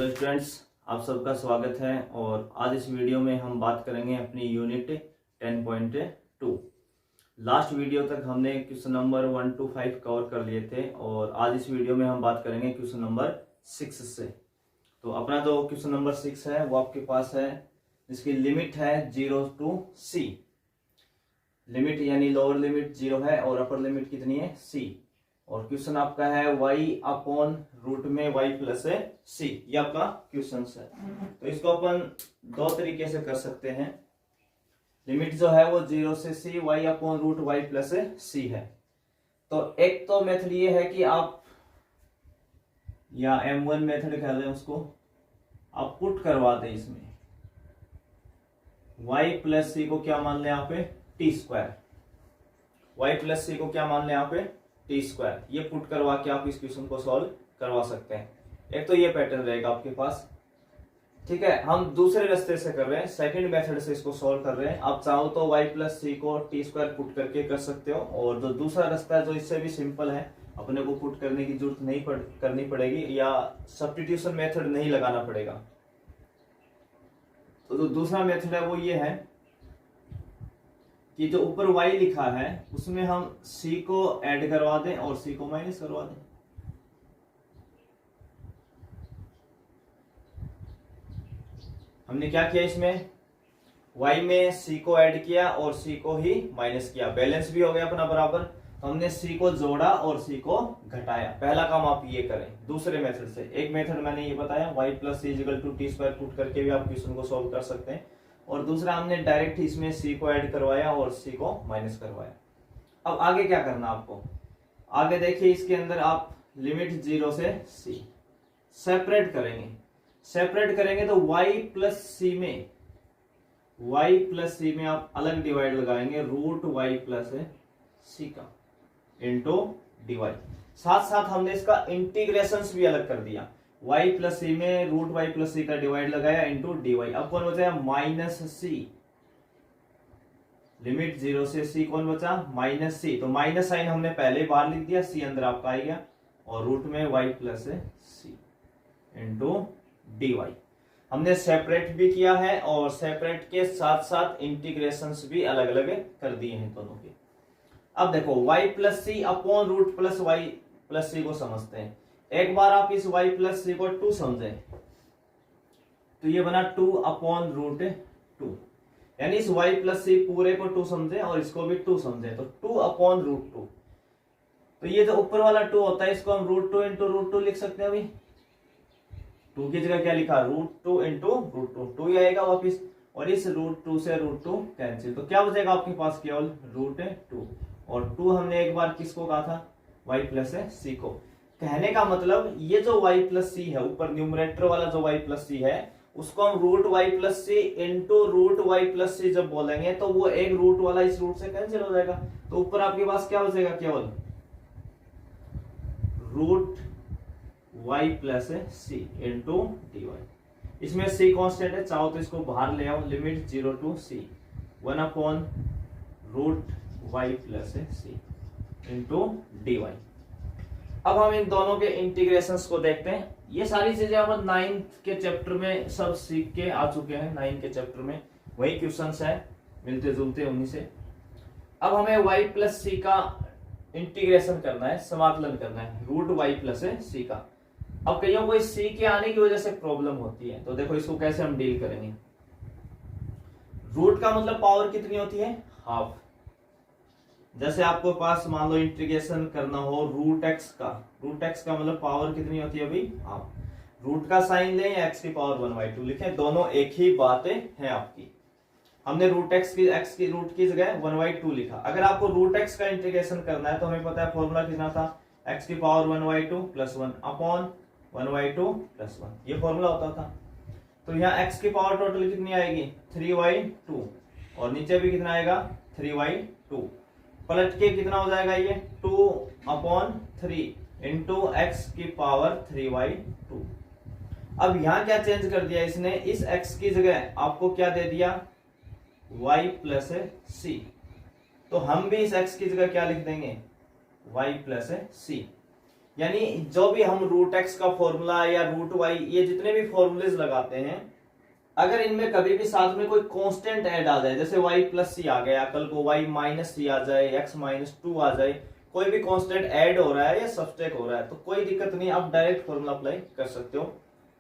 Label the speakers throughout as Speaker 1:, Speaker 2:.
Speaker 1: Hello students, आप सबका स्वागत है। और आज इस वीडियो में हम बात करेंगे अपनी यूनिट 10.2। लास्ट वीडियो तक हमने क्वेश्चन नंबर 1 to 5 कवर कर लिए थे और आज इस वीडियो में हम बात करेंगे क्वेश्चन नंबर 6 से। तो अपना जो क्वेश्चन नंबर 6 है वो आपके पास है, जिसकी लिमिट है 0 to c। लिमिट यानी लोअर लिमिट 0 है और अपर लिमिट कितनी है c। और क्वेश्चन आपका है y अपॉन रूट में y प्लस c। ये आपका क्वेश्चन है। तो इसको अपन दो तरीके से कर सकते हैं। लिमिट जो है वो 0 से c y upon root y plus c है। तो एक तो मेथड ये है कि आप, या m1 मेथड कह रहे हैं उसको, आप पुट करवा दें इसमें y प्लस c को क्या मान लें यहाँ पे t square. y plus c को क्या मान लें यहाँ पे टी स्क्वायर। ये पुट करवा के आप इस क्वेश्चन को सॉल्व करवा सकते हैं। एक तो ये पैटर्न रहेगा आपके पास, ठीक है। हम दूसरे रास्ते से कर रहे हैं, सेकंड मेथड से इसको सॉल्व कर रहे हैं। आप चाहो तो y प्लस सी को टी स्क्वायर पुट करके कर सकते हो, और जो दूसरा रास्ता है जो इससे भी सिंपल है, अपने को पुट करने की जरूरत नहीं करनी पड़ेगी या सब्स्टिट्यूशन मेथड नहीं लगाना पड़ेगा। तो जो दूसरा मेथड है वो ये है कि जो ऊपर y लिखा है उसमें हम c को ऐड करवा दें और c को माइनस करवा दें। हमने क्या किया, इसमें y में c को ऐड किया और c को ही माइनस किया, बैलेंस भी हो गया अपना बराबर। तो हमने c को जोड़ा और c को घटाया। पहला काम आप ये करें दूसरे मेथड से। एक मेथड मैंने ये बताया, y plus C equal to T square put करके भी आप क्वेश्चन को सॉल्व कर सकते हैं, और दूसरा हमने डायरेक्ट इसमें c को ऐड करवाया और c को माइनस करवाया। अब आगे क्या करना आपको, आगे देखिए इसके अंदर आप लिमिट 0 से c सेपरेट करेंगे। सेपरेट करेंगे तो y प्लस c में आप अलग डिवाइड लगाएंगे, रूट y प्लस c का इंटू डिवाइड। साथ साथ हमने इसका इंटीग्रेशन भी अलग कर दिया। y प्लस सी में रूट y प्लस सी का डिवाइड लगाया इंटू dy। अब कौन बचा माइनस सी। लिमिट 0 से c कौन बचा माइनस सी। तो माइनस साइन हमने पहले बार लिख दिया, c अंदर आपका आ गया, और रूट में y plus C into dy। हमने सेपरेट भी किया है और सेपरेट के साथ साथ इंटीग्रेशंस भी अलग अलग कर दिए हैं दोनों के। अब देखो y plus c upon root plus y plus c को समझते हैं। एक बार आप इस y प्लस सी को 2 समझें तो ये बना 2 अपॉन रूट 2, यानी इस y प्लस सी पूरे को 2 समझें और इसको भी 2 समझें, तो 2 अपॉन रूट 2। तो ये जो ऊपर वाला 2 होता है इसको हम रूट 2 इंटू रूट 2 लिख सकते हैं। अभी 2 की जगह क्या लिखा, रूट 2 इंटू रूट 2, 2 ही आएगा वापिस, और इस रूट 2 से रूट 2 कैंसिल। तो क्या बचेगा आपके पास, केवल रूट 2। और 2 हमने एक बार किसको कहा था, y प्लस सी को। कहने का मतलब ये जो y प्लस सी है, ऊपर न्यूमरेटर वाला जो y प्लस सी है, उसको हम root y plus C into root y plus सी जब बोलेंगे तो वो एक रूट वाला इस रूट से कैंसिल हो जाएगा। तो ऊपर आपके पास क्या बचेगा, केवल root y plus C into D Y. इसमें c कांस्टेंट है, चाहो तो इसको बाहर ले आओ। Limit 0 to c 1 upon root y plus C into D Y. अब हम इन दोनों के इंटीग्रेशंस को देखते हैं। ये सारी चीजें हम 9th के चैप्टर में सब सीख के आ चुके हैं। 9 के चैप्टर में वही क्वेश्चंस है, मिलते जुलते उन्हीं से। अब हमें y प्लस सी का इंटीग्रेशन करना है, समाकलन करना है रूट y प्लस सी का। अब कईयों को इस c के आने की वजह से प्रॉब्लम होती है, तो देखो इसको कैसे हम डील करेंगे। रूट का मतलब पावर कितनी होती है, हाफ। जैसे आपको पास मान लो इंटीग्रेशन करना हो रूट x का, रूट x का मतलब पावर कितनी होती है, अभी हाफ। रूट का साइन लें या x की पावर 1/2 लिखें, दोनों एक ही बातें हैं आपकी। हमने रूट x की रूट की जगह 1/2 लिखा। अगर आपको रूट x का इंटीग्रेशन करना है तो हमें पता है फॉर्मूला कितना था, x की पावर 1/2 प्लस 1 अपॉन 1/2 प्लस 1, ये फॉर्मूला होता था। तो यहाँ x की पावर टोटल कितनी आएगी 3/2, और नीचे भी कितना आएगा 3/2। पलट के कितना हो जाएगा ये 2 अपॉन 3 इंटू एक्स की पावर 3/2। अब यहां क्या चेंज कर दिया इसने, इस x की जगह आपको क्या दे दिया y प्लस सी। तो हम भी इस x की जगह क्या लिख देंगे y प्लस सी। यानी जो भी हम रूट एक्स का फॉर्मूला या रूट वाई, ये जितने भी फॉर्मूलेज लगाते हैं, अगर इनमें कभी भी साथ में कोई कांस्टेंट ऐड आ जाए, जैसे y प्लस सी आ गया, कल को y माइनस सी आ जाए, x माइनस 2 आ जाए, कोई भी कांस्टेंट ऐड हो रहा है या सब्सट्रैक्ट हो रहा है, तो कोई दिक्कत नहीं, आप डायरेक्ट फॉर्मूला अप्लाई कर सकते हो।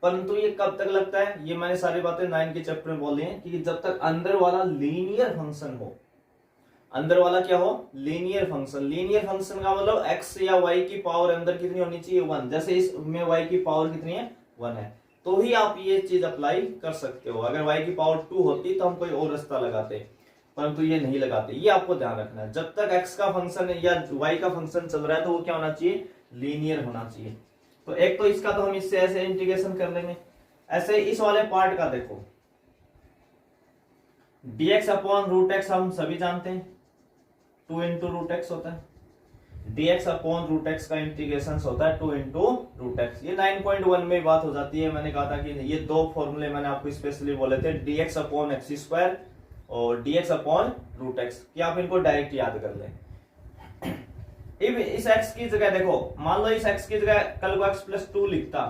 Speaker 1: परंतु ये कब तक लगता है, ये मैंने सारी बातें 9 के चैप्टर में बोली हैं कि जब तक अंदर वाला लीनियर फंक्शन हो। अंदर वाला क्या हो, लीनियर फंक्शन। लीनियर फंक्शन का मतलब x या y की पावर अंदर कितनी होनी चाहिए, 1। जैसे इसमें y की पावर कितनी है, 1 है, तो ही आप ये चीज अप्लाई कर सकते हो। अगर y की पावर 2 होती तो हम कोई और रास्ता लगाते, परंतु ये नहीं लगाते। ये आपको ध्यान रखना है, जब तक x का फंक्शन या y का फंक्शन चल रहा है तो वो क्या होना चाहिए, लीनियर होना चाहिए। तो एक तो इसका तो हम इससे ऐसे इंटीग्रेशन कर लेंगे। ऐसे इस वाले पार्ट का देखो, dx अपॉन रूट एक्स हम सभी जानते हैं 2 इंटू रूट एक्स होता है। dx अपॉन रूट एक्स का इंटीग्रेशन होता है 2 इंटू रूट एक्स। ये 9.1 में बात हो जाती है। मैंने कहा था कि ये दो फॉर्मूले मैंने आपको स्पेशली बोले थे, dx अपॉन एक्स स्क्वायर और dx अपॉन रूट एक्स, कि आप इनको डायरेक्ट याद कर लें। इस x की जगह देखो, मान लो इस x की जगह कल को x प्लस 2 लिखता,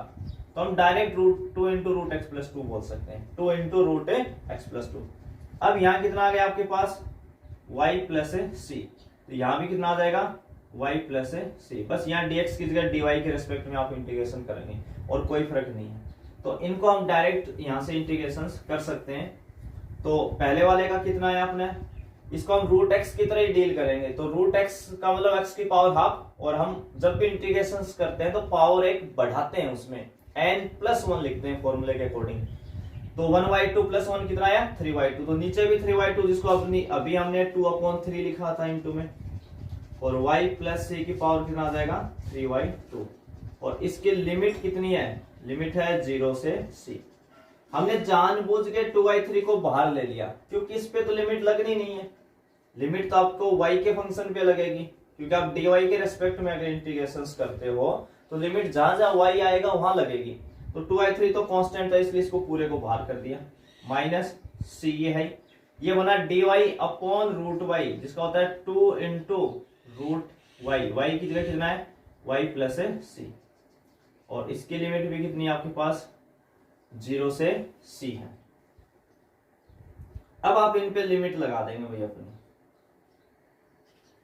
Speaker 1: तो हम direct 2 into root X plus 2 बोल सकते हैं, 2 इंटू रूट एक्स प्लस 2। अब यहाँ कितना आ गया आपके पास, y प्लस सी, तो यहाँ भी कितना आ जाएगा, y प्लस सी। बस यहाँ dx की जगह dy के रेस्पेक्ट में आप इंटीग्रेशन करेंगे और कोई फर्क नहीं है। तो इनको हम डायरेक्ट यहाँ से इंटीग्रेशन कर सकते हैं। तो पहले वाले का कितना है अपने, इसको हम रूट एक्स की तरह ही डील करेंगे। तो रूट एक्स का मतलब एक्स की पावर हाफ, और हम जब भी इंटीग्रेशन करते हैं तो पावर एक बढ़ाते हैं, उसमें n+1 लिखते हैं फॉर्मूले के अकॉर्डिंग। तो 1/2 + 1 कितना आया, 3/2। तो नीचे भी 3/2, जिसको अभी हमने 2/3 लिखा था इंटू में, और y प्लस सी की पावर कितना आ जाएगा, 3/2। और इसकी लिमिट कितनी है, लिमिट है 0 से c। हमने जानबूझ के 2/3 को बाहर ले लिया, क्योंकि इस पे तो लिमिट लगनी नहीं है। लिमिट तो आपको y के फंक्शन पे लगेगी, क्योंकि आप dy के रेस्पेक्ट में अगर इंटीग्रेशन करते हो तो लिमिट जहां जहां y आएगा वहां लगेगी। तो 2/3 तो कांस्टेंट है, इसलिए इसको पूरे को बाहर कर दिया, माइनस c ये है, ये बना dy अपॉन रूट y, जिसका होता है 2 इंटू रूट y की जगह कितना है, y प्लस c। और इसकी लिमिट भी कितनी है आपके पास, 0 से c है। अब आप इन पे लिमिट लगा देंगे भैया अपनी।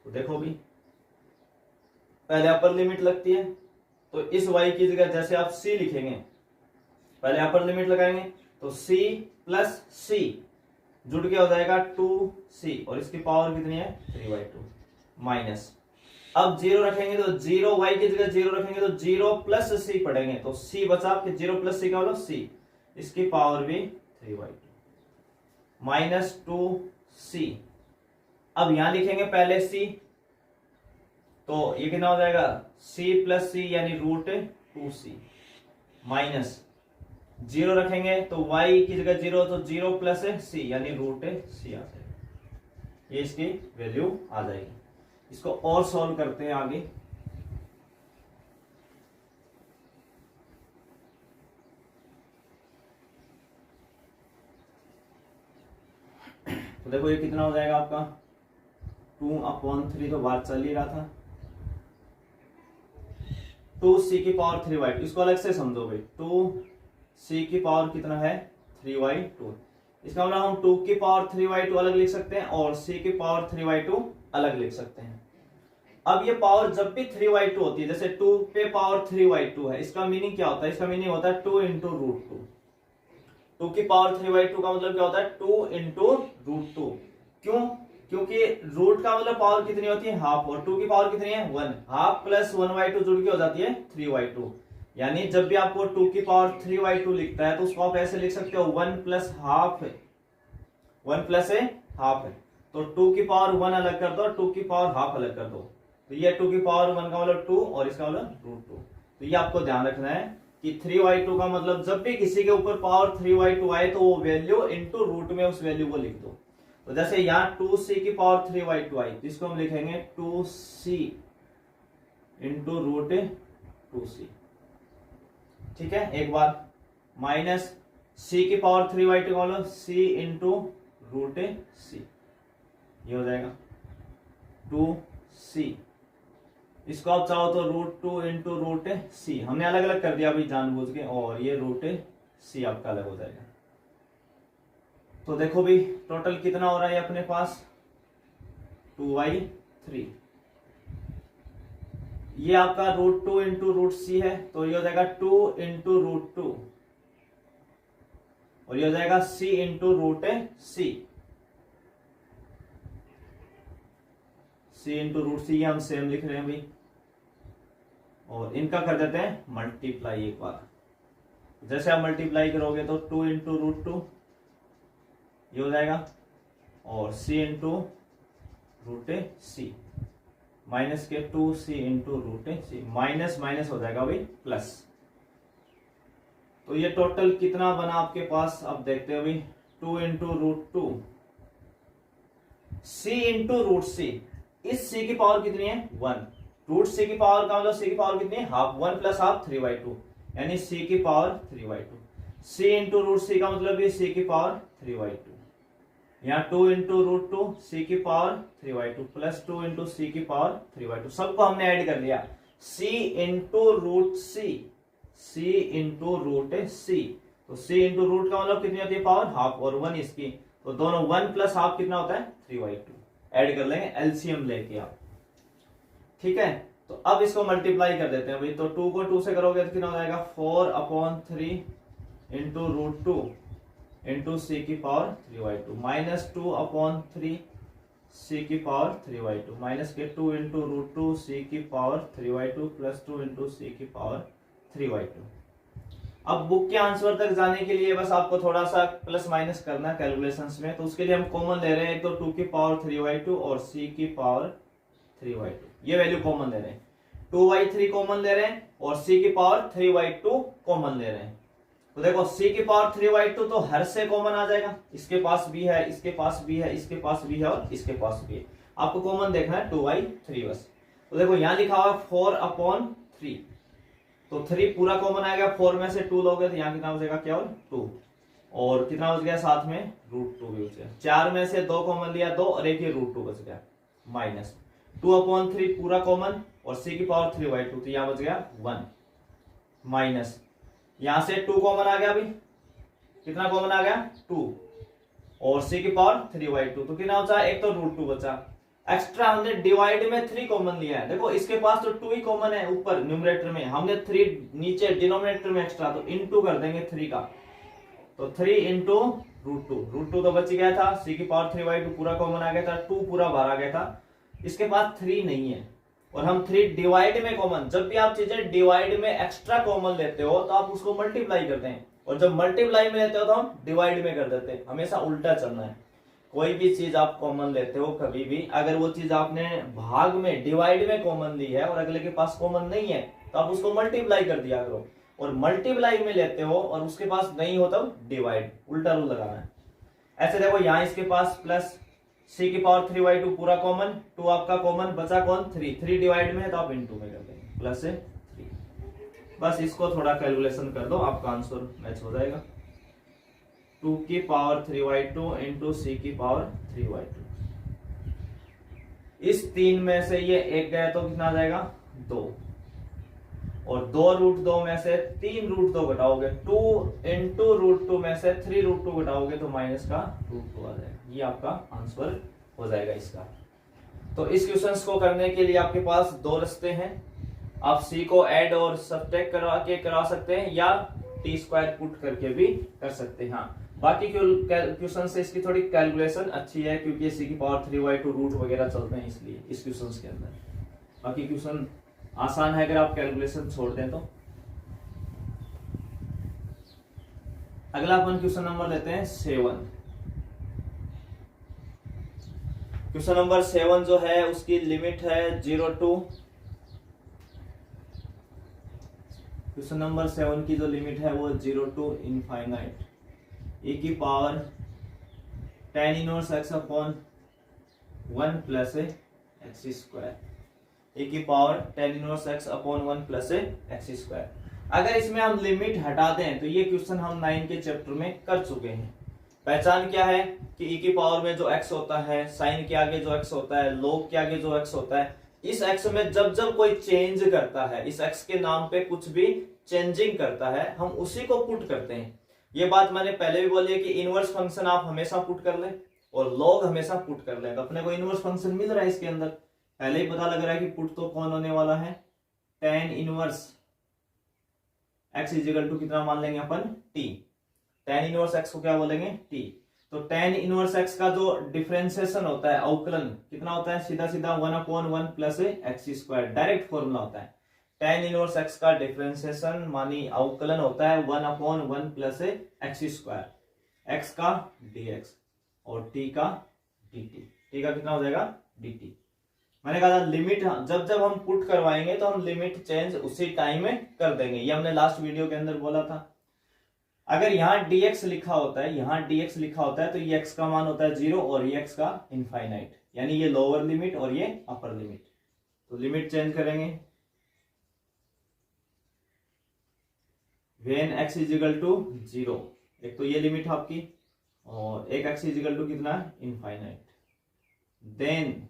Speaker 1: तो देखो भी, पहले अपर लिमिट लगती है, तो इस y की जगह जैसे आप c लिखेंगे, पहले अपर लिमिट लगाएंगे, तो c प्लस c जुड़ के हो जाएगा 2c, और इसकी पावर कितनी है, 3/2, माइनस। अब 0 रखेंगे तो 0, y की जगह 0 रखेंगे तो 0 प्लस c पढ़ेंगे, तो c बचा, आपके 0 प्लस c का मतलब c, इसकी पावर भी 3/2, माइनस 2c। अब यहां लिखेंगे पहले c, तो ये कितना हो जाएगा, c प्लस c यानी रूट 2c, माइनस 0 रखेंगे तो y की जगह 0, तो 0 प्लस c यानी रूट c आ जाएगा। ये इसकी वैल्यू आ जाएगी। इसको और सॉल्व करते हैं आगे। तो देखो ये कितना हो जाएगा आपका, 2/3 तो बात चल ही रहा था, 2c की पावर 3/2। इसको अलग से समझो भाई, 2c की पावर कितना है, 3/2। इसका मतलब हम 2 की पावर 3/2 अलग लिख सकते हैं और c की पावर 3/2 अलग लिख सकते हैं। अब ये पावर जब भी 3/2 होती है, जैसे 2 पे पावर 3/2 है, इसका मीनिंग क्या होता है, इसका मीनिंग होता है 2 इंटू रूट 2। 2 की पावर 3/2 का मतलब क्या होता है, 2 इंटू रूट 2। क्यों, क्योंकि रूट का मतलब पावर कितनी होती है, हाफ, और 2 की पावर कितनी है, 1। हाफ प्लस 1/2 जुड़ के हो जाती है 3/2। यानी जब भी आपको 2 की पावर 3/2 लिखता है तो उसको आप ऐसे लिख सकते हो, 1 प्लस हाफ है, 1 प्लस हाफ है। तो 2 की पावर 1 अलग कर दो, 2 की पावर हाफ अलग कर दो, तो ये 2 की पावर 1 का मतलब 2 और इसका मतलब रूट 2। तो ये आपको ध्यान रखना है कि 3/2 का मतलब जब भी किसी के ऊपर पावर 3/2 आए तो वो वैल्यू इंटू रूट में उस वैल्यू को लिख दो। तो जैसे यहाँ 2c की पावर 3/2 आई, जिसको हम लिखेंगे 2c इंटू रूट 2c। ठीक है, एक बार माइनस c की पावर 3/2 का मतलब c इंटू रूट c, ये हो जाएगा 2c इसको आप चाहो तो √2 इंटू रूट सी, हमने अलग अलग कर दिया अभी जानबूझ के, और ये रूट सी आपका अलग हो जाएगा। तो देखो भी टोटल कितना हो रहा है अपने पास 2y3, ये आपका √2 इंटू रूट सी है, तो ये हो जाएगा 2 इंटू √2, और ये हो जाएगा c इंटू रूट सी, c इंटू रूट सी, हम सेम लिख रहे हैं भाई, और इनका कर देते हैं मल्टीप्लाई एक बार। जैसे आप मल्टीप्लाई करोगे तो 2 इंटू √2 ये हो जाएगा, और c इंटू रूट सी, माइनस के 2c इंटू रूट सी, माइनस माइनस हो जाएगा भाई प्लस। तो ये टोटल कितना बना आपके पास, अब देखते हो भाई 2 इंटू √2 c इंटू रूट सी, इस c की पावर कितनी है 1, रूट सी की पावर का मतलब c की पावर कितनी है हाफ, 1 प्लस हाफ 3/2, यानी c की पावर 3/2, c इंटू रूट सी का मतलब ये c की पावर 3/2, यहाँ 2 इंटू √2 c की पावर 3/2 प्लस 2 इंटू सी की पावर 3/2, सबको हमने ऐड कर लिया, c इंटू रूट सी, c इंटू रूट सी, तो c इंटू रूट का मतलब कितनी होती है पावर हाफ, और 1 इसकी, तो दोनों 1 प्लस हाफ कितना होता है 3/2, ऐड कर लेंगे एलसीएम लेके आप, ठीक है। तो अब इसको मल्टीप्लाई कर देते हैं भाई, तो 2 को 2 से करोगे तो कितना हो जाएगा 4/3 इंटू √2 इंटू सी की पावर 3/2, माइनस 2/3 सी की पावर 3/2, माइनस के 2 इंटू √2 सी की पावर 3/2 प्लस 2 इंटू सी की पावर 3/2। अब बुक के आंसर तक जाने के लिए बस आपको थोड़ा सा प्लस माइनस करना है कैलकुलेशंस में, तो उसके लिए हम कॉमन ले रहे हैं, तो 2 की पावर 3/2 और c की पावर 3/2, ये वैल्यू कॉमन ले रहे हैं, 2/3 कॉमन ले रहे हैं और c की पावर 3/2 कॉमन ले रहे हैं। तो देखो c की पावर 3/2 तो हर से कॉमन आ जाएगा, इसके पास भी है, इसके पास भी है, इसके पास भी है और इसके पास भी है, आपको कॉमन देखना है 2/3 बस। तो देखो यहाँ लिखा हुआ 4/3, तो 3 पूरा कॉमन आएगा, 4 में से 2 लोगे तो यहाँ कितना बचेगा केवल 2, और कितना बच गया साथ में √2 भी बच गया, 4 में से 2 कॉमन लिया 2 और एक ही √2 बच गया, माइनस 2/3 पूरा कॉमन और c की पावर 3/2, तो यहाँ बच गया 1, माइनस यहां से 2 कॉमन आ गया, अभी कितना कॉमन आ गया 2, और c की पावर 3/2, तो कितना बचा एक तो √2 बचा, एक्स्ट्रा हमने डिवाइड में 3 कॉमन लिया है, देखो इसके पास तो 2 ही कॉमन है ऊपर न्यूमरेटर में, हमने 3 नीचे डिनोमिनेटर में एक्स्ट्रा, तो इनटू कर देंगे 3 का, तो 3 इंटू √2 तो बच गया था, c की पावर 3/2 पूरा कॉमन आ गया था, 2 पूरा बाहर आ गया था, इसके पास 3 नहीं है, और हम 3 डिवाइड में कॉमन, जब भी आप चीजें डिवाइड में एक्स्ट्रा कॉमन लेते हो तो आप उसको मल्टीप्लाई करते हैं, और जब मल्टीप्लाई में लेते हो तो हम डिवाइड में कर देते हैं, हमेशा उल्टा चलना है। कोई भी चीज आप कॉमन लेते हो कभी भी, अगर वो चीज आपने भाग में डिवाइड में कॉमन ली है और अगले के पास कॉमन नहीं है तो आप उसको मल्टीप्लाई कर दिया करो, और मल्टीप्लाई में लेते हो और उसके पास नहीं हो तब डिवाइड, उल्टा रूल लगाना है। ऐसे देखो यहाँ इसके पास प्लस c की पावर 3/2 पूरा कॉमन, 2 आपका कॉमन, बचा कौन 3 डिवाइड में है तो आप इनटू में कर देंगे, प्लस 3, बस इसको थोड़ा कैलकुलेशन कर दो, आपका आंसर मैच हो जाएगा, 2 की पावर 3/2 इंटू सी की पावर 3/2, इस 3 में से ये एक गया तो कितना आ जाएगा 2, और 2√2 में से 3√2 घटाओगे, 2 इंटू √2 में से 3√2 घटाओगे तो माइनस का √2 आ जाएगा, ये आपका आंसर हो जाएगा इसका। तो इस क्वेश्चंस को करने के लिए आपके पास 2 रास्ते हैं, आप c को ऐड और सब्ट्रैक्ट करा सकते हैं, या t² पुट करके भी कर सकते हैं। हाँ, बाकी क्वेश्चन से इसकी थोड़ी कैलकुलेशन अच्छी है, क्योंकि c की पावर 3/2 रूट वगैरह चलते हैं, इसलिए इस क्वेश्चन के अंदर बाकी क्वेश्चन आसान है अगर आप कैलकुलेशन छोड़ दें तो। अगला अपन क्वेश्चन नंबर लेते हैं 7। क्वेश्चन नंबर 7 जो है उसकी लिमिट है 0 to, क्वेश्चन नंबर 7 की जो लिमिट है वो 0 to इनफाइनाइट e की power tan inverse x upon 1 plus x square, e की power tan inverse x upon 1 plus x square. अगर इसमें हम लिमिट हटा दें तो ये क्वेश्चन हम 9 के चैप्टर में कर चुके हैं। पहचान क्या है कि e की पावर में जो x होता है, साइन के आगे जो x होता है, log के आगे जो x होता है, इस एक्स में जब जब कोई चेंज करता है, इस एक्स के नाम पे कुछ भी चेंजिंग करता है, हम उसी को पुट करते हैं। ये बात मैंने पहले भी बोली है कि इनवर्स फंक्शन आप हमेशा पुट कर लें और लॉग हमेशा पुट कर लें। तो अपने को इनवर्स फंक्शन मिल रहा है इसके अंदर, पहले ही पता लग रहा है कि पुट तो कौन होने वाला है, tan inverse x equal to कितना मान लेंगे अपन, t। tan इनवर्स x को क्या बोलेंगे, t। तो tan इनवर्स x का जो डिफरेंशिएशन होता है, अवकलन कितना होता है, सीधा सीधा 1/1 plus x square, direct formula होता है। tan इनवर्स x का डिफरेंशिएशन मानी अवकलन होता है 1/1 प्लस एक्स स्क्वायर, x का dx और t का dt। t का कितना हो जाएगा, dt। मैंने कहा था लिमिट जब जब हम पुट करवाएंगे तो हम लिमिट चेंज उसी टाइम में कर देंगे, ये हमने लास्ट वीडियो के अंदर बोला था। अगर यहाँ dx लिखा होता है, यहाँ dx लिखा होता है तो ये x का मान होता है 0 और ये x का इनफाइनाइट, यानी ये लोअर लिमिट और ये अपर लिमिट। तो लिमिट चेंज करेंगे, व्हेन x इजिकल टू 0, एक तो ये लिमिट आपकी और एक x इजिकल टू कितना, इनफाइनाइट। देन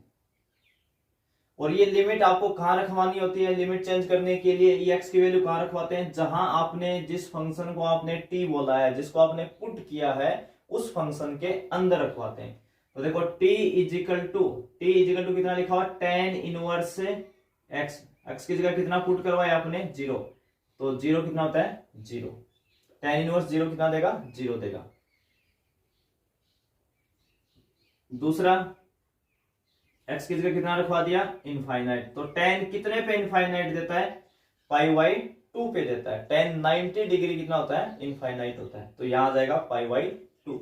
Speaker 1: और ये लिमिट आपको कहां रखवानी होती है, लिमिट चेंज करने के लिए ये x की वैल्यू कहां रखवाते हैं, जहां आपने जिस फंक्शन को आपने t बोला है, जिसको आपने पुट किया है, उस फंक्शन के अंदर रखवाते हैं। तो देखो t इजिकल टू कितना लिखा हुआ, tan इनवर्स x की जगह कितना पुट करवाया आपने, 0। तो 0 कितना होता है, 0। tan इनवर्स 0 कितना देगा, 0 देगा। दूसरा x की जगह कितना रखवा दिया, इनफाइनाइट। तो tan कितने पे इनफाइनाइट देता है, π/2 पे देता है। tan 90 डिग्री कितना होता है, इनफाइनाइट होता है। तो यहां आ जाएगा π/2।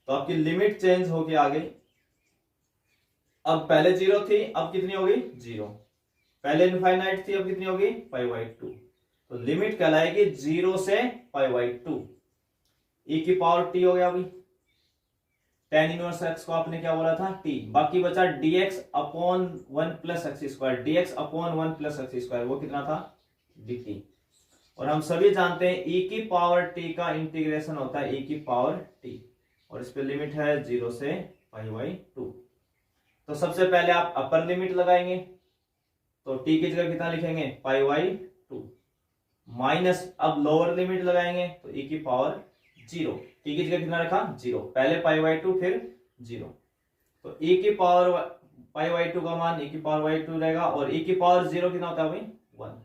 Speaker 1: तो आपकी लिमिट चेंज होके आ गई, अब पहले 0 थी, अब कितनी हो गई, 0। पहले इनफाइनाइट थी, अब कितनी होगी, π/2। तो लिमिट कहलाएगी 0 से π/2, e की पावर t हो गया अभी। tan इनवर्स x को आपने क्या बोला था, t। बाकी बचा dx upon 1 plus x square, dx upon 1 plus x square, वो कितना था, dt। और हम सभी जानते हैं e की पावर t का इंटीग्रेशन होता है e की पावर t, और इस पे लिमिट है 0 से π/2। तो सबसे पहले आप अपर लिमिट लगाएंगे, तो t की जगह कितना लिखेंगे, π/2 माइनस, अब लोअर लिमिट लगाएंगे तो e की पावर 0, t की जगह कितना रखा, 0। पहले π/2 फिर 0। तो e की पावर π/2 का मान e की पावर y2 रहेगा, और e की पावर 0 कितना होता है भाई, 1।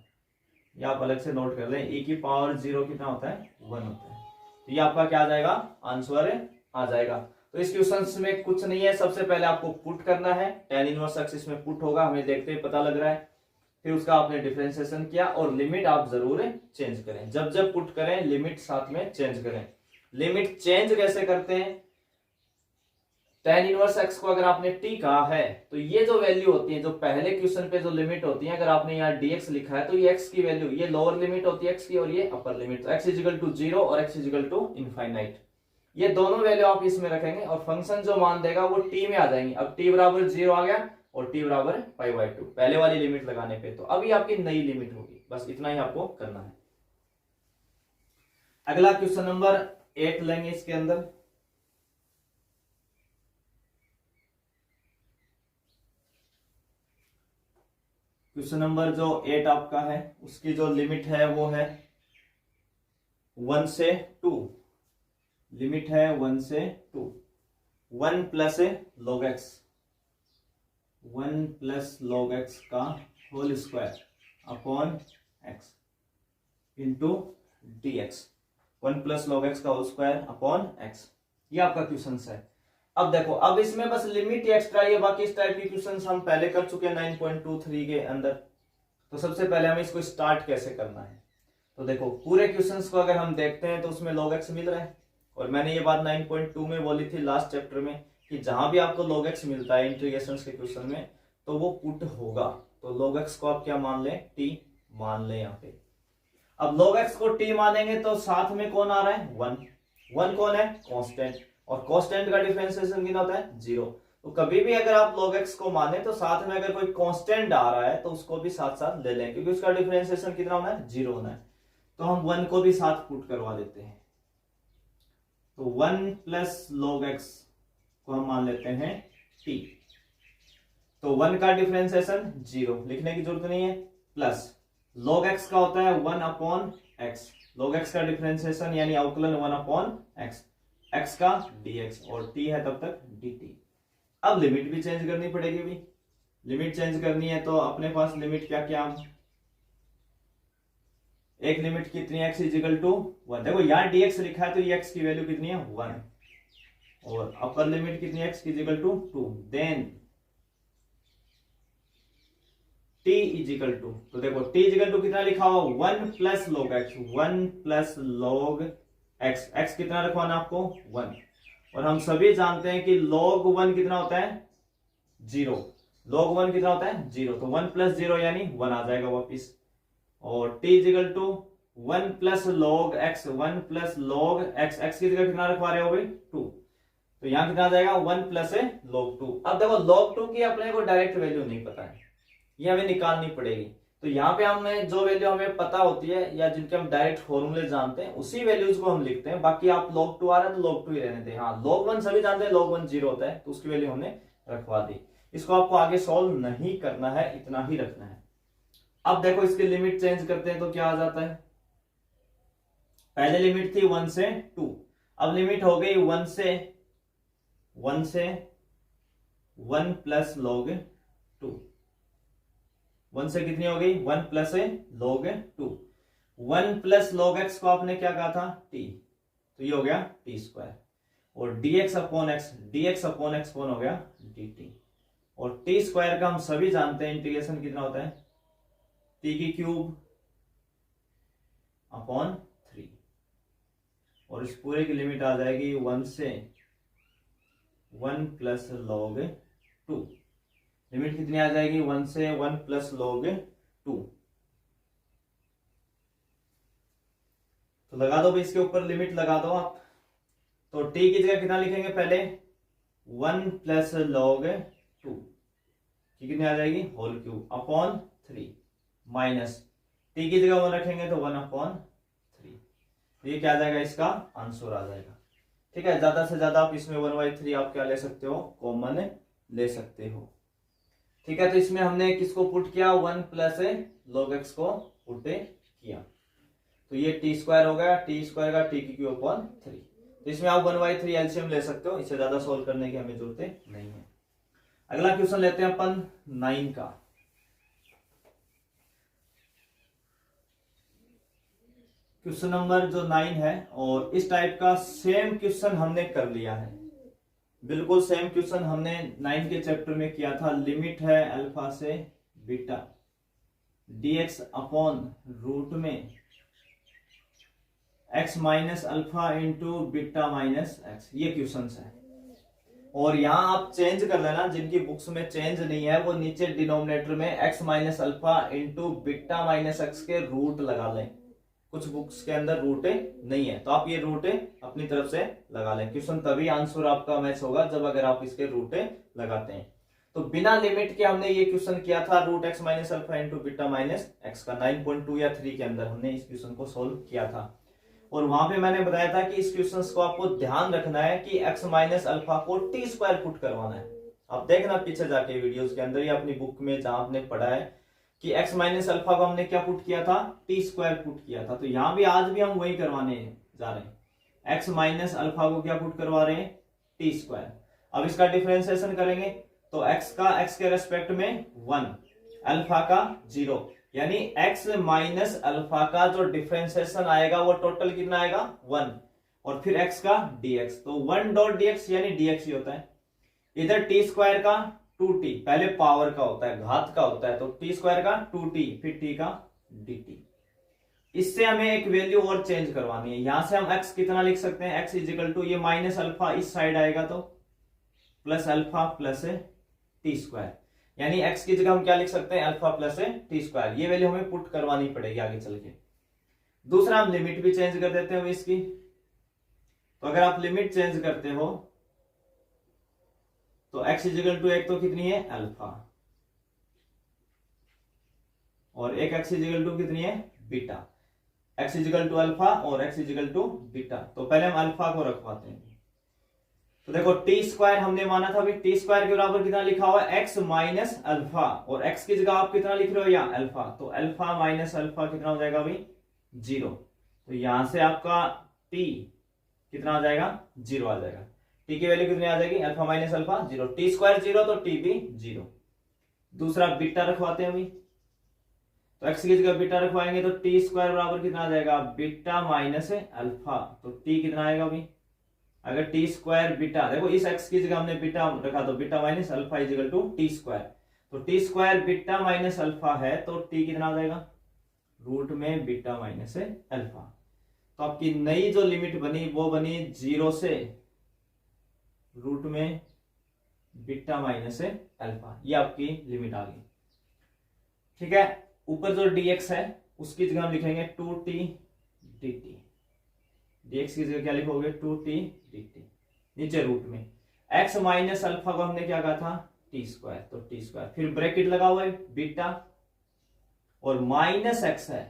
Speaker 1: ये आप अलग से नोट कर लें, e की पावर 0 कितना होता है, 1 होता है। तो ये आपका क्या आ जाएगा, आंसर आ जाएगा। तो इस क्वेश्चन में कुछ नहीं है, सबसे पहले आपको पुट करना है, tan इनवर्स x इसमें पुट होगा, हमें देखते ही पता लग रहा है। फिर उसका आपने डिफरेंशिएशन किया, और लिमिट आप जरूर चेंज करें, जब जब पुट करें लिमिट साथ में चेंज करें। लिमिट चेंज कैसे करते हैं, tan इनवर्स x को अगर आपने t कहा है, तो ये जो वैल्यू होती है, जो पहले क्वेश्चन पे जो लिमिट होती है, अगर आपने यहाँ dx लिखा है तो ये x की वैल्यू, ये लोअर लिमिट होती है x की और ये अपर लिमिट। तो x इजिकल टू 0 और x इजिकल टू इनफाइनाइट, ये दोनों वैल्यू आप इसमें रखेंगे और फंक्शन जो मान देगा वो t में आ जाएंगे। अब t बराबर 0 आ गया और t बराबर π/2 पहले वाली लिमिट लगाने पे, तो अभी आपकी नई लिमिट होगी। बस इतना ही आपको करना है। अगला क्वेश्चन नंबर 8 लेंगे इसके अंदर। क्वेश्चन नंबर जो 8 आपका है, उसकी जो लिमिट है वो है 1 से 2, लिमिट है 1 से 2, 1 plus log x, 1 plus log x का whole square upon x into dx, 1 plus log x का होल स्क्वायर अपॉन x। ये आपका क्वेश्चन है। अब देखो, अब इसमें बस लिमिट ही एक्स्ट्रा है, बाकी इस टाइप के क्वेश्चंस हम पहले कर चुके हैं 9.23 के अंदर। तो सबसे पहले हमें इसको स्टार्ट कैसे करना है, तो देखो पूरे क्वेश्चंस को अगर हम देखते हैं तो उसमें log x मिल रहा है, और मैंने ये बात 9.2 में बोली थी लास्ट चैप्टर में कि जहां भी आपको log x मिलता है इंटीग्रेशंस के क्वेश्चन में, तो वो पुट होगा। तो log x को आप क्या मान लें, t मान लें यहाँ पे। अब log x को t मानेंगे तो साथ में कौन आ रहा है, 1 कौन है, कांस्टेंट, और कांस्टेंट का डिफरेंशिएशन कितना होता है, 0। तो कभी भी अगर आप log x को माने तो साथ में अगर कोई कांस्टेंट आ रहा है तो उसको भी साथ साथ ले लें, क्योंकि उसका डिफरेंशिएशन कितना होना है, 0 होना है। तो हम 1 को भी साथ पुट करवा देते हैं। तो 1 प्लस log x को हम मान लेते हैं t। तो 1 का डिफरेंशिएशन 0, लिखने की जरूरत नहीं है, प्लस log x का होता है 1 अपॉन एक्स, log x का डिफरेंशिएशन यानी अवकलन 1 अपॉन एक्स, x का dx और t है तब तक dt। अब लिमिट भी चेंज करनी पड़ेगी भी, लिमिट चेंज करनी है तो अपने पास लिमिट क्या क्या, एक लिमिट कितनी है x इजिकल टू 1, देखो यहाँ dx लिखा है तो ये x की वैल्यू कितनी है 1, और अपर लिमिट कितनी है x equal to 2, then t equal to, तो देखो t इजिकल टू कितना लिखा हुआ 1 plus log x, 1 plus log x, x कितना रखवाना आपको 1, और हम सभी जानते हैं कि log 1 कितना होता है 0, log 1 कितना होता है 0, तो 1 प्लस 0 यानी 1 आ जाएगा वापिस, और t equal to 1 plus log x, 1 plus log x, x की जगह कितना रखवा रहे हो भाई 2, तो यहां कितना आ जाएगा 1 प्लस log 2। अब देखो log 2 की अपने को डायरेक्ट वैल्यू नहीं पता है, ये हमें निकालनी पड़ेगी, तो यहाँ पे हमें जो वैल्यू हमें पता होती है या जिनके हम डायरेक्ट फॉर्मूले जानते हैं उसी वैल्यूज को हम लिखते हैं, बाकी आप log 2 आ रहा है तो log 2 ही रहने दें। हाँ log 1 सभी जानते हैं, log 1 0 होता है तो उसकी वैल्यू हमने रखवा दी, इसको आपको आगे सॉल्व नहीं करना है, इतना ही रखना है। अब देखो इसकी लिमिट चेंज करते हैं तो क्या आ जाता है, पहले लिमिट थी 1 से 2, अब लिमिट हो गई 1 से 1 प्लस log 2, 1 से कितनी हो गई 1 plus log 2, 1 plus log x को आपने क्या कहा था t, तो ये हो गया t स्क्वायर, और dx अपॉन x कौन हो गया dt, और t स्क्वायर का हम सभी जानते हैं इंटीग्रेशन कितना होता है t की क्यूब अपॉन 3, और इस पूरे की लिमिट आ जाएगी 1 से 1 प्लस log 2, लिमिट कितनी आ जाएगी 1 से 1 प्लस log 2, तो लगा दो भाई इसके ऊपर लिमिट लगा दो आप, तो t की जगह कितना लिखेंगे पहले 1 प्लस log 2 की कितनी आ जाएगी whole cube upon 3, minus t की जगह 1 रखेंगे तो 1 अपॉन 3, तो ये क्या आ जाएगा इसका आंसर आ जाएगा। ठीक है, ज्यादा से ज्यादा आप इसमें 1/3 आप क्या ले सकते हो कॉमन ले सकते हो। ठीक है, तो इसमें हमने किसको पुट किया 1 प्लस log x को पुट किया, तो ये t स्क्वायर हो गया, t स्क्वायर का t की क्यूब अपॉन 3, तो इसमें आप 1/3 एलसीएम ले सकते हो, इससे ज्यादा सोल्व करने की हमें जरूरत नहीं है। अगला क्वेश्चन लेते हैं अपन 9 का, क्वेश्चन नंबर जो 9 है, और इस टाइप का सेम क्वेश्चन हमने कर लिया है, बिल्कुल सेम क्वेश्चन हमने 9 के चैप्टर में किया था। लिमिट है अल्फा से बीटा dx अपॉन रूट में x minus alpha into beta minus x, ये क्वेश्चन है। और यहां आप चेंज कर लेना, जिनकी बुक्स में चेंज नहीं है वो नीचे डिनोमिनेटर में x minus alpha into beta minus x के रूट लगा लें, कुछ बुक्स के अंदर रूट नहीं है तो आप ये रूट अपनी तरफ से लगा लें, क्वेश्चन तभी आंसर आपका मैच होगा जब अगर आप इसके रूट लगाते हैं। तो बिना लिमिट के हमने ये क्वेश्चन किया था root x minus alpha into beta minus X का 9.2 या 3 के अंदर हमने इस क्वेश्चन को सोल्व किया था, और वहां पे मैंने बताया था कि इस क्वेश्चन को आपको ध्यान रखना है कि x माइनस अल्फा को t स्क्वायर पुट करवाना है। आप देखना पीछे जाके वीडियोस के अंदर या अपनी बुक में जहां आपने पढ़ा है कि x माइनस अल्फा को हमने क्या पुट किया था t स्क्वायर पुट किया था, तो यहां भी आज भी हम वही करवाने जा रहे हैं, x माइनस अल्फा को क्या पुट करवा रहे हैं t स्क्वायर। अब इसका डिफरेंशिएशन करेंगे तो x का x के रेस्पेक्ट में 1, अल्फा का 0, यानी x माइनस अल्फा का जो डिफरेंशिएशन आएगा वो टोटल कितना आएगा 1, और फिर x का dx, तो 1 डॉट dx यानी dx ही होता है। इधर t स्क्वायर का 2t, पहले पावर का होता है घात का होता है, तो t स्क्वायर का 2t फिर t का dt। इससे हमें एक वैल्यू और चेंज करवानी है, यहां से हम x कितना लिख सकते हैं x इजिकल टू ये माइनस अल्फा इस साइड आएगा तो plus alpha plus T square, यानी x की जगह हम क्या लिख सकते हैं अल्फा प्लस टी स्क्वायर, ये वैल्यू हमें पुट करवानी पड़ेगी आगे चल के। दूसरा हम लिमिट भी चेंज कर देते हैं इसकी, तो अगर आप लिमिट चेंज करते हो तो x इजिकल टू एक तो कितनी है अल्फा, और एक x इजिकल टू कितनी है beta, x equal to alpha और x इजिकल टू बीटा। तो पहले हम अल्फा को रखवाते हैं, तो देखो टी स्क्वायर हमने माना था, अभी टी स्क्वायर के बराबर कितना लिखा हुआ है, एक्स माइनस अल्फा, और एक्स की जगह आप कितना लिख रहे हो यहाँ अल्फा, तो अल्फा माइनस अल्फा कितना हो जाएगा अभी 0। तो यहां से आपका टी कितना आ जाएगा 0 आ जाएगा। टी की वैल्यू कितनी आ जाएगी, alpha minus alpha 0, T square 0 तो टी भी 0। दूसरा बीटा रखवाते हैं अभी, तो एक्स की जगह बीटा रखवाएंगे तो टी स्क्वायर बराबर कितना आ जाएगा, बीटा माइनस अल्फा, तो टी कितना आएगा अभी, अगर टी स्क्वायर बीटा, देखो इस एक्स की जगह हमने बीटा रखा तो beta minus alpha is equal to T square, तो t square beta minus alpha है तो टी कितना आ जाएगा, रूट में बीटा माइनस अल्फा। तो आपकी नई जो लिमिट बनी वो बनी 0 से रूट में बीटा माइनस अल्फा, ये आपकी लिमिट आ गई। ठीक है, ऊपर जो dx है उसकी जगह हम लिखेंगे 2t dt, dx की जगह क्या लिखोगे 2t dt, नीचे रूट में x माइनस अल्फा को हमने क्या कहा था टी स्क्वायर, तो टी स्क्वायर, फिर ब्रैकेट लगा हुआ है बीटा और माइनस x है,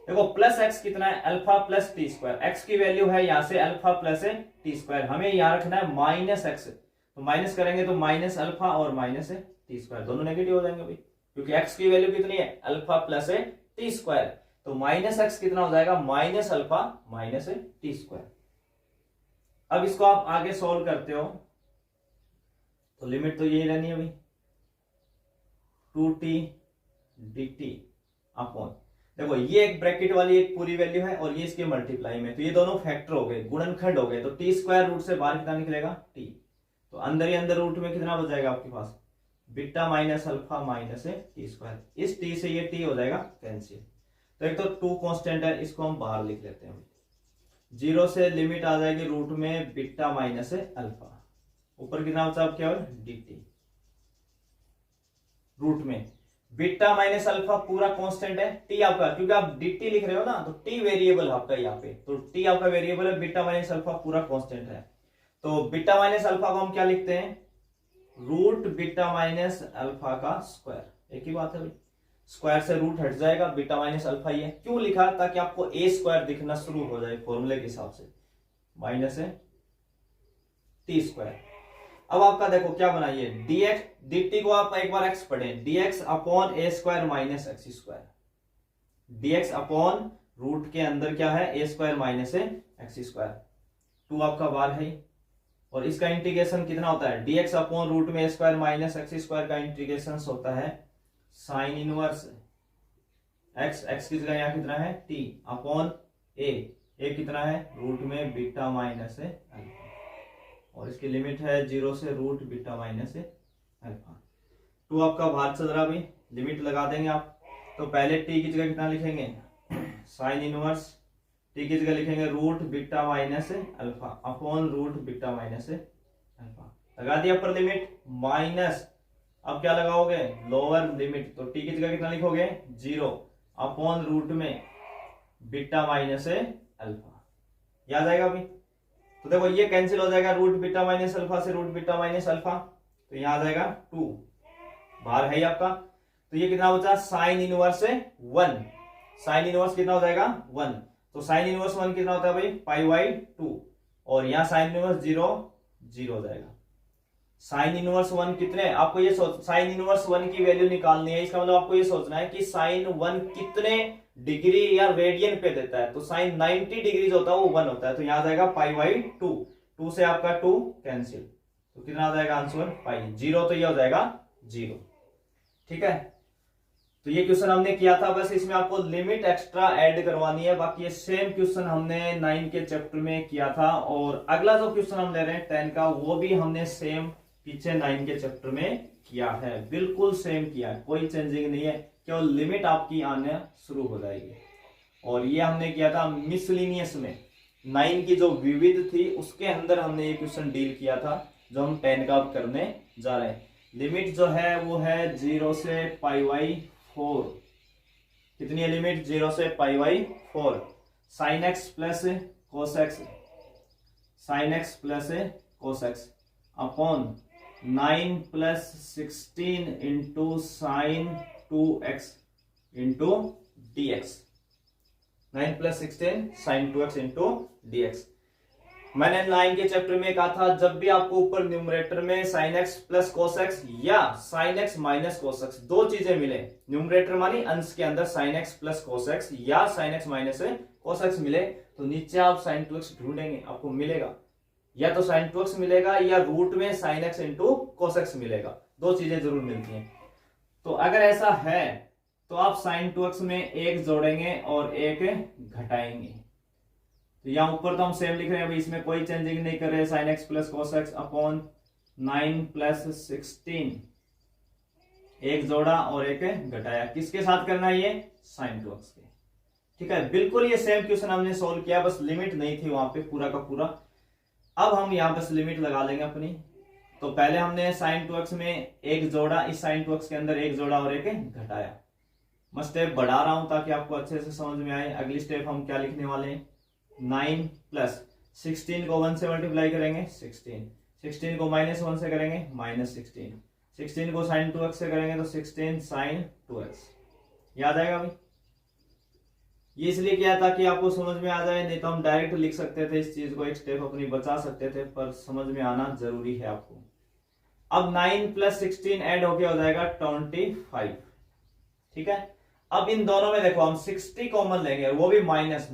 Speaker 1: देखो प्लस x कितना है alpha plus T square, x की वैल्यू है यहां से अल्फा प्लस टी स्क्वायर, हमें यहां रखना है माइनस x, तो माइनस करेंगे तो माइनस अल्फा और माइनस टी स्क्वायर दोनों नेगेटिव हो जाएंगे भाई, क्योंकि x की वैल्यू कितनी है अल्फा प्लस टी स्क्वायर, तो माइनस एक्स कितना हो जाएगा minus alpha minus t square. अब इसको आप आगे सॉल्व करते हो तो लिमिट तो यही रहनी है भाई 2t dt अपॉन, देखो ये एक ब्रैकेट वाली एक पूरी वैल्यू है और ये इसके मल्टीप्लाई में, तो ये दोनों फैक्टर हो गए, गुणनखंड हो गए, तो टी स्क्वायर रूट से बाहर कितना निकलेगा टी, तो अंदर ही अंदर रूट में कितना बच जाएगा आपके पास beta minus alpha minus t square, इस टी से ये टी हो जाएगा कैंसिल। तो एक तो 2 कांस्टेंट है, इसको हम बाहर लिख लेते हैं, 0 से लिमिट आ जाएगी रूट में बीटा माइनस अल्फा, ऊपर कितना बचा क्या dt, रूट में बीटा माइनस अल्फा पूरा कांस्टेंट है, टी आपका, क्योंकि आप dt लिख रहे हो ना तो टी वेरिएबल आपका यहाँ पे, तो टी आपका वेरिएबल है, बीटा माइनस अल्फा पूरा कांस्टेंट है, तो बीटा माइनस अल्फा को हम क्या लिखते हैं रूट बीटा माइनस अल्फा का स्क्वायर, एक ही बात है भाई, स्क्वायर से रूट हट जाएगा, बीटा माइनस अल्फा ही है, क्यों लिखा ताकि आपको ए स्क्वायर दिखना शुरू हो जाए फॉर्मूले के हिसाब से, माइनस टी स्क्वायर। अब आपका देखो क्या बनाइए dx dt को आप एक बार x पढ़ें, dx upon a square minus x square, dx upon root के अंदर क्या है a square minus x square, 2 आपका बार है, और इसका इंटीग्रेशन कितना होता है dx अपॉन रूट में ए स्क्वायर माइनस एक्स स्क्वायर का इंटीग्रेशन होता है साइन इनवर्स x, x की जगह यहाँ कितना है t अपॉन a कितना है रूट में बीटा माइनस अल्फा, और इसकी लिमिट है 0 से रूट बीटा माइनस अल्फा। 2 आपका बाहर चल रहा भी, लिमिट लगा देंगे आप, तो पहले t की जगह कितना लिखेंगे साइन इनवर्स, t की जगह लिखेंगे root beta minus alpha upon root beta minus alpha, लगा दिया अपर लिमिट माइनस, अब क्या लगाओगे लोअर लिमिट, तो t की जगह कितना लिखोगे 0 अपॉन रूट में बीटा माइनस अल्फा, याद आएगा अभी, तो देखो ये कैंसिल हो जाएगा रूट बीटा माइनस अल्फा से रूट बीटा माइनस अल्फा, तो यहां आ जाएगा 2 बाहर है आपका, तो ये कितना बचा साइन इनवर्स 1, साइन इनवर्स कितना हो जाएगा 1, तो साइन इनवर्स 1 कितना होता है भाई पाई बाई 2, और यहाँ साइन इनवर्स 0 हो जाएगा, साइन इनवर्स 1 कितने, आपको ये साइन इनवर्स 1 की वैल्यू निकालनी है, इसका मतलब आपको ये सोचना है कि साइन 1 कितने डिग्री या रेडियन पे देता है, तो साइन 90 डिग्री होता है वो 1 होता है, तो यहां आ जाएगा पाई बाई 2 से आपका 2 कैंसिल, तो कितना आ जाएगा आंसर पाई, 0 तो ये हो जाएगा 0। ठीक है, तो ये क्वेश्चन हमने किया था, बस इसमें आपको लिमिट एक्स्ट्रा ऐड करवानी है, बाकी ये सेम क्वेश्चन हमने 9 के चैप्टर में किया था, और अगला जो क्वेश्चन हम ले रहे हैं 10 का वो भी हमने सेम पीछे 9 के चैप्टर में किया है, बिल्कुल सेम किया है, कोई चेंजिंग नहीं है, केवल लिमिट आपकी आने शुरू हो जाएगी। और ये हमने किया था मिसलिनियस में, 9 की जो विविध थी उसके अंदर हमने ये क्वेश्चन डील किया था, जो हम 10 का करने जा रहे हैं। लिमिट जो है वो है 0 से पाई बाई 4, कितनी है लिमिट 0 से pi by 4, sine x plus cos X, sine x plus cos X upon 9 plus 16 into sine 2x into D X, 9 plus 16 sine 2x into D X. मैंने 9 के चैप्टर में कहा था जब भी आपको ऊपर न्यूमरेटर में sine x plus cos x या sine x minus cos x दो चीजें मिले, न्यूमरेटर मानी अंश के अंदर sine x plus cos x या sine x minus cos x मिले, तो नीचे आप साइन 2x ढूंढेंगे, आपको मिलेगा या तो साइन 2x मिलेगा या रूट में sine x into cos x मिलेगा, दो चीजें जरूर मिलती हैं। तो अगर ऐसा है तो आप साइन 2x में एक जोड़ेंगे और एक घटाएंगे। तो यहां ऊपर तो हम सेम लिख रहे हैं, अभी इसमें कोई चेंजिंग नहीं कर रहे, sine x plus cos X upon 9 plus 16, एक जोड़ा और एक घटाया, किसके साथ करना है ये, साइन 2x के। ठीक है, बिल्कुल ये सेम क्वेश्चन हमने सोल्व किया, बस लिमिट नहीं थी वहां पे पूरा का पूरा। अब हम यहां बस लिमिट लगा लेंगे अपनी। तो पहले हमने साइन 2x में एक जोड़ा, इस साइन 2x के अंदर एक जोड़ा और एक घटाया। मैं स्टेप बढ़ा रहा हूं ताकि आपको अच्छे से समझ में आए। अगली स्टेप हम क्या लिखने वाले हैं, 9 प्लस 16 को 1 से मल्टीप्लाई करेंगे 16 को माइनस 1 से करेंगे माइनस 16 को साइन 2x से करेंगे तो 16 साइन 2x। याद आएगा भाई, ये इसलिए किया ताकि आपको समझ में आ जाए, नहीं तो हम डायरेक्ट लिख सकते थे इस चीज को, एक स्टेप अपनी बचा सकते थे, पर समझ में आना जरूरी है आपको। अब 9 प्लस 16 ऐड होके हो जाएगा 25। ठीक है, अब इन दोनों में देखो हम 60 कॉमन लेंगे, वो भी माइनस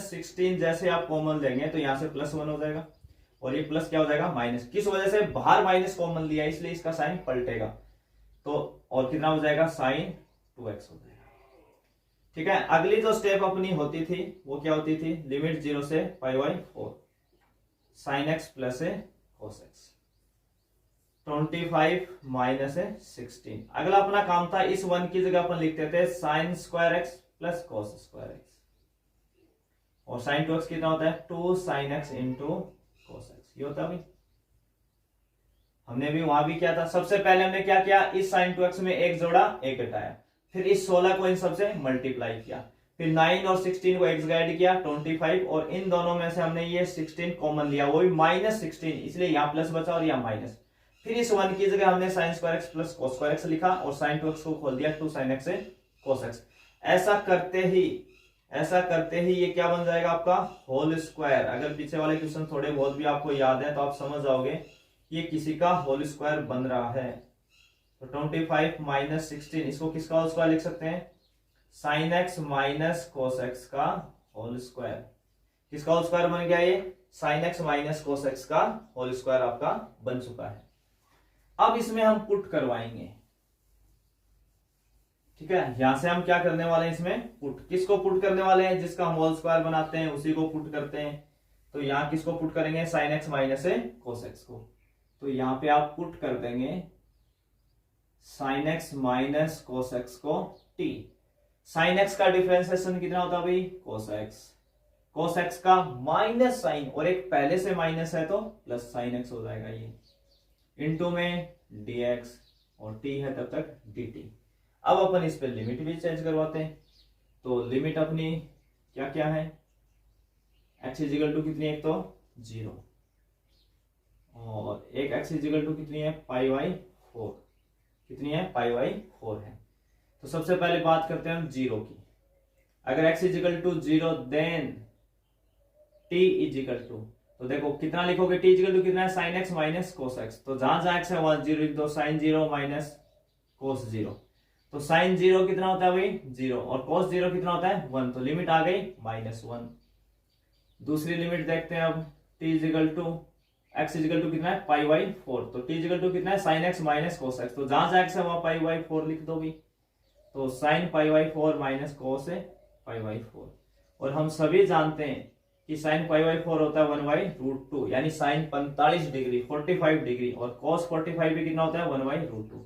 Speaker 1: 16 जैसे आप कॉमन लेंगे तो यहां से प्लस 1 हो जाएगा और ये प्लस क्या हो जाएगा माइनस, किस वजह से बाहर माइनस कॉमन लिया इसलिए इसका साइन पलटेगा, तो और कितना हो जाएगा साइन 2x हो जाएगा। ठीक है, अगली जो स्टेप अपनी होती थी वो क्या होती थी, लिमिट 0 से π/4 sine x plus cos x 25 minus 16। अगला अपना काम था इस 1 की जगह अपन लिखते थे sine square x plus cos square x, और साइन 2x कितना होता है 2 sine x into cos x, ये होता है भाई। हमने भी वहां भी किया था, सबसे पहले हमने क्या किया, इस साइन 2x में एक जोड़ा एक घटाया, फिर इस 16 को इन सबसे मल्टीप्लाई किया, फिर 9 और 16 को एक्स ऐड किया 25, और इन दोनों में से हमने ये 16 कॉमन लिया, वो भी माइनस 16, इसलिए यहां प्लस बचा और यहां माइनस। फिर इस 1 की जगह हमने sine square x plus cos square x लिखा और साइन 2x को खोल दिया 2 साइन एक्स कोस एक्स। ऐसा करते ही ये क्या बन जाएगा आपका होल स्क्वायर। अगर पीछे वाले क्वेश्चन थोड़े बहुत भी आपको याद है तो आप समझ जाओगे ये किसी का होल स्क्वायर बन रहा है। तो 25 माइनस 16 इसको किसका होल स्क्वायर लिख सकते हैं, sine x minus cos x का होल स्क्वायर। किसका होल स्क्वायर बन गया, ये sine x minus cos x का होल स्क्वायर आपका बन चुका है। अब इसमें हम पुट करवाएंगे। ठीक है, यहां से हम क्या करने वाले हैं, इसमें पुट। किसको पुट करने वाले हैं, जिसका हम होल स्क्वायर बनाते हैं उसी को पुट करते हैं। तो यहां किसको पुट करेंगे, sine x minus cos x को। तो यहां पे आप पुट कर देंगे sine x minus cos x को t। साइन एक्स का डिफरेंशिएशन कितना होता है भाई, कोस एक्स। कोस एक्स का माइनस साइन, और एक पहले से माइनस है तो प्लस साइन एक्स हो जाएगा ये, इनटू में dx और t है तब तक dt। अब अपन इस पे लिमिट भी चेंज करवाते हैं। तो लिमिट अपनी क्या क्या है, x इजिकल टू कितनी है, एक तो 0 और एक x इजिकल टू कितनी है π/4, कितनी है π/4 है। तो सबसे पहले बात करते हैं हम 0 की। अगर x equal to 0 then t equal to, तो देखो कितना लिखोगे, t इजिकल टू कितना है sine x minus cos X. तो जहां जहां x है वहां 0 लिख दो, साइन 0 माइनस कोस 0। तो साइन 0 कितना होता है भाई 0 और कोस 0 कितना होता है 1, तो लिमिट आ गई -1। दूसरी लिमिट देखते हैं अब, t equal to x equal to कितना है π/4, तो t इजिकल टू कितना है sine x minus cos X. तो जहां जहां x है वहां π/4 लिख दो भी, तो साइन π/4 माइनस कोस π/4। और हम सभी जानते हैं कि साइन π/4 होता है 1/√2, यानी साइन 45 डिग्री 45 डिग्री, और cos 45 भी कितना होता है 1/√2,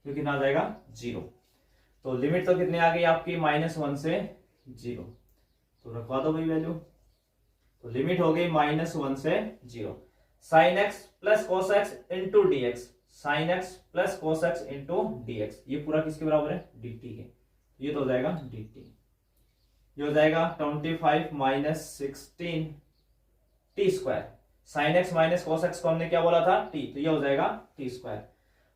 Speaker 1: तो कितना आ जाएगा 0। तो लिमिट तो कितनी आ गई आपकी -1 से 0, तो रखवा दो भाई वैल्यू। तो लिमिट हो गई -1 से 0, sine x plus cos x into D x, sine x plus cos x into D x, ये पूरा किसके बराबर है dt के, ये तो हो जाएगा dt। ये हो जाएगा 25 minus 16 T square. Sine x minus cos x को हमने क्या बोला था t, तो ये हो जाएगा टी स्क्वायर।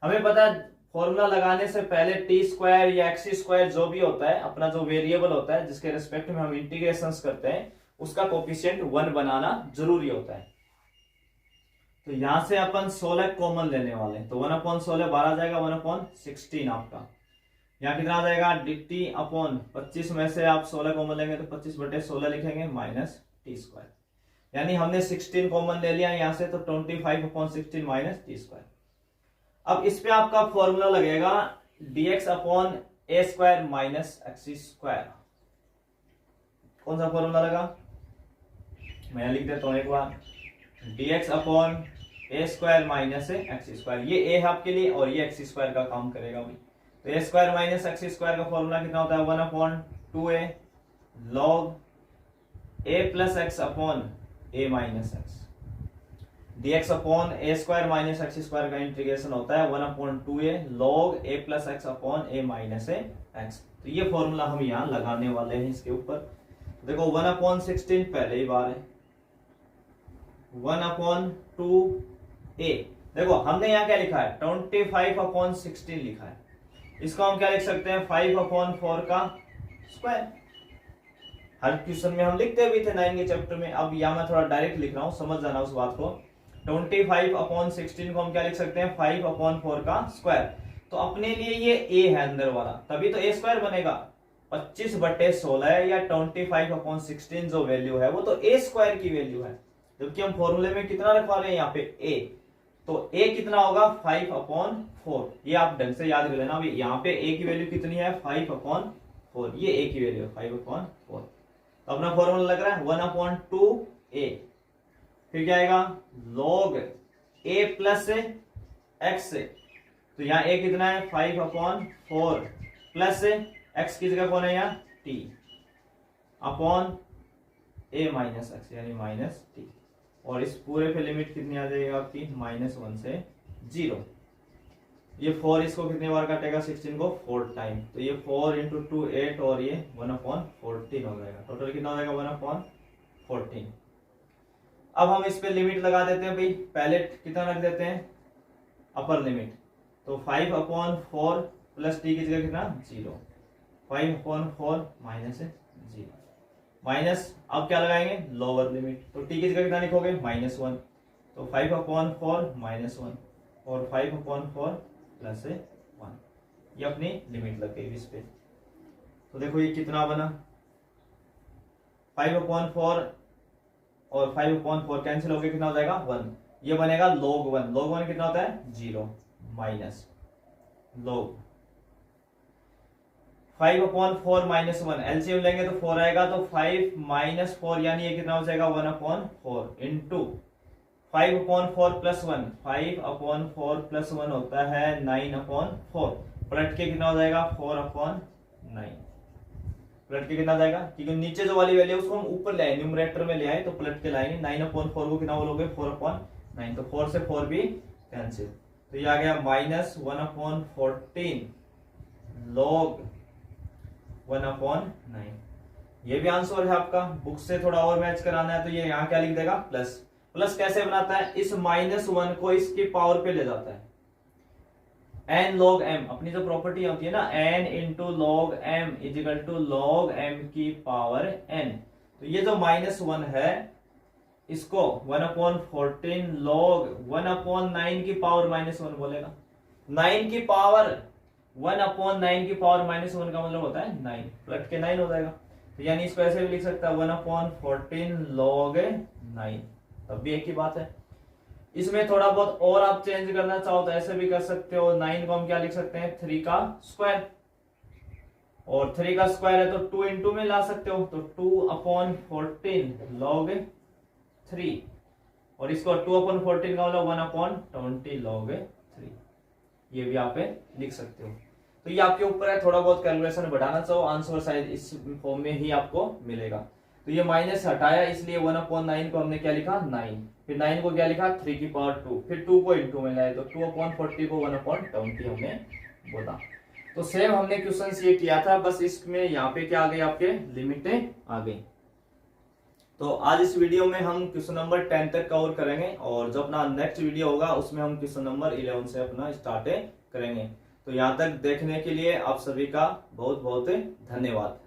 Speaker 1: हमें पता है फॉर्मूला लगाने से पहले टी स्क्वायर या एक्स स्क्वायर जो भी होता है, अपना जो वेरिएबल होता है जिसके रिस्पेक्ट में हम इंटीग्रेशन करते हैं, उसका कोफिशिएंट 1 बनाना जरूरी होता है। तो यहां से अपन 16 कॉमन लेने वाले हैं, तो 1/16 12 आ जाएगा, 1/16 आपका। यहाँ कितना आ जाएगा, dt अपॉन 25 में से आप 16 कॉमन लेंगे तो 25/16 लिखेंगे माइनस टी स्क्वायर। यानी हमने 16 कॉमन ले लिया यहां से, तो 25/16 माइनस टी स्क्वायर। अब इस पे आपका फॉर्मूला लगेगा dx upon a square minus x square. कौन सा फॉर्मूला लगा, मैं लिख देता हूं एक बार, dx upon a square minus x square. ये ए है आपके लिए और ये एक्स स्क्वायर का काम करेगा भाई। तो ए स्क्वायर माइनस एक्स स्क्वायर का फॉर्मूला कितना होता है, 1/2a log a plus x upon a minus x. dx upon a square minus x square का इंटीग्रेशन होता है 1/2a log a plus x upon a minus x. तो ये formula हम यहाँ लगाने वाले हैं इसके ऊपर। देखो 1/16 पहले ही बार है, 1/2a। देखो हमने यहाँ क्या लिखा है, 25/16 लिखा है। इसको हम क्या लिख सकते हैं, 5/4 का स्क्वायर। हर क्वेश्चन में हम लिखते भी थे 9 के चैप्टर में। अब यहाँ मैं थोड़ा डायरेक्ट लिख रहा हूँ, समझ जाना उस बात को। 25/16 को हम क्या लिख सकते हैं, 5/4 का स्क्वायर। तो अपने लिए ये a है अंदर वाला, तभी तो a स्क्वायर बनेगा। 25/16 या 25/16 जो वैल्यू है वो तो a स्क्वायर की वैल्यू है, जबकि हम फॉर्मूले में कितना रखवा रहे हैं यहाँ पे a। तो a कितना होगा, 5/4। ये आप ढंग से याद कर लेना। अभी यहाँ पे a की वैल्यू कितनी है, 5/4। ये a की वैल्यू है 5/4। तो अपना फॉर्मूला लग रहा है 1/2a। फिर क्या आएगा, log a प्लस एक्स। तो यहाँ a कितना है, 5/4 प्लस x की जगह कौन है यहाँ, t upon a minus x यानी माइनस t। और इस पूरे पे लिमिट कितनी आ जाएगी आपकी, -1 से 0। ये 4 इसको कितने बार काटेगा, 16 को 4 टाइम। तो ये 4 × 2 8 और ये 1/14 हो जाएगा। टोटल कितना हो जाएगा, 1/14। अब हम इस पे लिमिट लगा देते हैं भाई। पहले कितना रख देते हैं, अपर लिमिट। तो 5/4 प्लस टी की जगह कितना, 0। 5/4 माइनस 0 माइनस, अब क्या लगाएंगे, लोअर लिमिट। तो टी की जगह कितना लिखोगे, -1। तो 5/4 -1 और 5/4 प्लस 1। ये अपनी लिमिट लग गई इस पे। तो देखो ये कितना बना, 5/4 और 5/4 कैंसिल हो गया, कितना हो जाएगा, 1। ये बनेगा log 1। log 1 कितना होता है, 0 माइनस log 5/4 -1। एलसीएम लेंगे तो 4 आएगा, तो 5 - 4 यानी ये कितना हो जाएगा, 1/4 इंटू 5/4 प्लस 1। 5/4 प्लस 1 होता है 9/4। पलट के कितना हो जाएगा, 4/9। पलट के कितना आ जाएगा, क्योंकि नीचे जो वाली वैल्यू उसको हम ऊपर ले आए, न्यूमरेटर में ले आए, तो पलट के लाएंगे। 9/4 को कितना बोलोगे, 4/9। तो 4 से 4 भी कैंसिल। तो ये आ गया -1/14 log 1/9। ये भी आंसर है आपका। बुक से थोड़ा और मैच कराना है तो ये यहाँ क्या लिख देगा, प्लस। प्लस कैसे बनाता है, इस -1 को इसकी पावर पे ले जाता है। n log m, अपनी जो प्रॉपर्टी होती है ना, n × log m = log m की पावर n। तो ये जो -1 है इसको 1/14 log 1/9 की पावर -1 बोलेगा। 9 की पावर 1/9 की पावर -1 का मतलब होता है 9। पलट के 9 हो जाएगा। तो यानी इसको ऐसे भी लिख सकता है 1/14 log 9, तब भी एक ही बात है। इसमें थोड़ा बहुत और आप चेंज करना चाहो तो ऐसे भी कर सकते हो। 9 को हम क्या लिख सकते हैं, 3 का स्क्वायर। और 3 का स्क्वायर है तो 2 × में ला सकते हो, तो 2/14 log 3। और इसको 2/14 का मतलब 1/20 log 3। ये भी आप लिख सकते हो। तो ये आपके ऊपर है, थोड़ा बहुत कैलकुलेशन बढ़ाना चाहो, आंसर शायद इस फॉर्म में ही आपको मिलेगा। तो ये माइनस हटाया, इसलिए 1/9 को हमने क्या लिखा, 9। फिर 9 को क्या लिखा, 3 की पावर 2। फिर 2 को × में लाए तो 2/40 को 1/20 हमने बोला। तो सेम हमने क्वेश्चन ये किया था, बस इसमें यहाँ पे क्या आ गई, आपके लिमिटें आ गई। तो आज इस वीडियो में हम क्वेश्चन नंबर 10 तक कवर करेंगे, और जो अपना नेक्स्ट वीडियो होगा उसमें हम क्वेश्चन नंबर 11 से अपना स्टार्ट करेंगे। तो यहाँ तक देखने के लिए आप सभी का बहुत बहुत धन्यवाद।